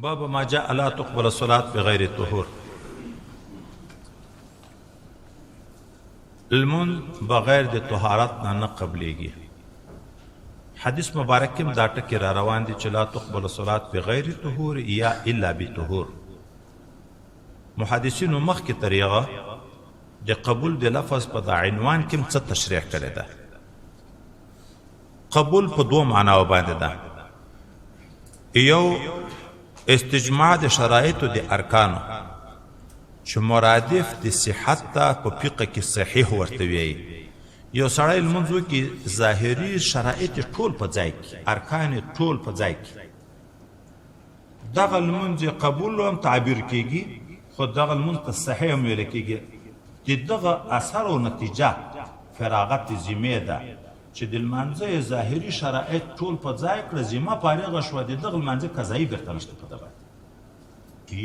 باب ما جاء لا تقبل الصلاة بغیر طهور. المن بغیر د طهارت نه قبليږي. حدیث مبارک کې دا ټکی را روان دي چې لا تقبل الصلاة بغیر طهور یا الا بطهور. محدثینو مخکې طریقه د قبول د لفظ په عنوان کې څه تشریح کړی ده. قبول په دوه معناو باندې ده. یو استجماع د شرایطو د ارکانو چې مرادف د صحت ته په فقه کې صحیح ورته وایي. یو سړی لمونځ وکړي ظاهري شرایط ټول په ځای کې، ارکان ټول په ځای کې، دغه لمونځ قبول هم تعبیر کیږي، خو دغه لمونځ ته صحیح هم ویل کیږي. د دغه اثر او نتیجه فراغت ذمې ده چې د لمانځه ظاهري شرایط ټول په ځای کړه، ذمه فارغه شوه، د دغه لمانځه قضایي بیرته نشته په دغه.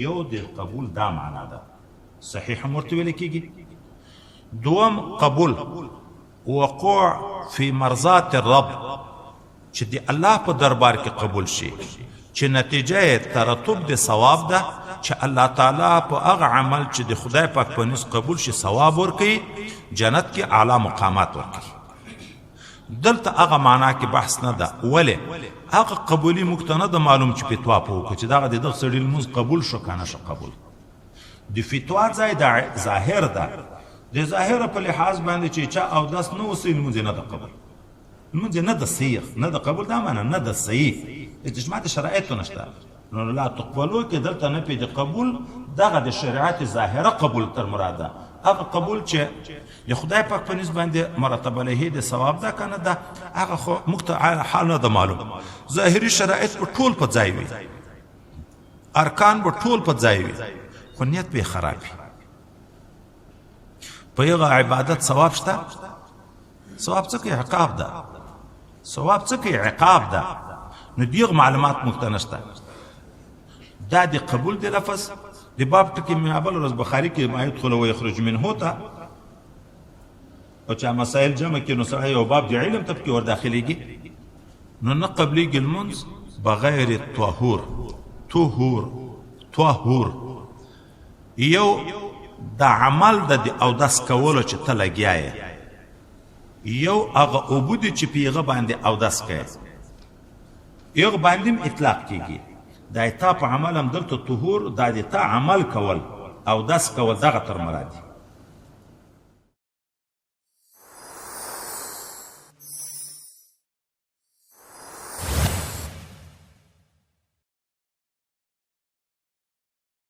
یو د قبول دا معنا ده، صحیح هم ورته ویل کیږي. دوم قبول وقوع فی مرضات الرب، چې د الله په دربار کې قبول شي، چې نتیجه ترتب د ثواب ده، چې الله تعالی په هغه عمل چې د خدای پاک په نس قبول شي ثواب ورکوي، جنت کې اعلی مقامات ورکوي. دلته هغه معنا کې بحث نه ده. ولې هغه قبولي موږ ته نه ده معلوم چې فتوا په وکړو چې دغه د دغه سړي لمونځ قبول شو که نه شو قبول. د فتوا ځای د ظاهر ده، د ظاهره په لحاظ باندې چې چا اودس نه وسي لمونځ نه ده قبول، لمونځ نه ده صحیح، نه ده قبول. دا معنا نه ده صحیح، اجماع د شرایطو نشته. نو لا تقبلو کې دلته نه پې د قبول دغه د شریعت ظاهره قبول تر مراده، هغه قبول چې د خدای پاک په نسبت باندې مرتب علیه د ثواب ده که نه ده، هغه خو موږ ته حال نه ده معلوم. ظاهري شرایط به ټول په ځای وي، ارکان به ټول په ځای وي، خو نیت به یې خراب وي. په یغه عبادت ثواب شته؟ ثواب څه کوي؟ عقاب ده. ثواب څه کوي؟ عقاب ده. نو دغه معلومات موږ ته نشته. دا د قبول د لفظ د باب ټکی مابل ورځ بخاري کې ما يدخل ويخرج منه ته، او چې مسائل جمع کې نو سړی یو باب د علم ته پکې ور داخليږي. نو نه قبليږي المنځ بغیر طهور. طهور یو د عمل د اودس کولو چې ته لګیا یې، یو هغه اوبه دي چې په هغه باندې اودس کوي، یو باندې هم اطلاق کیږي. دا تا په عمل هم دلته طهور، دا د تا عمل کول اودس کول دغه تر مرادي.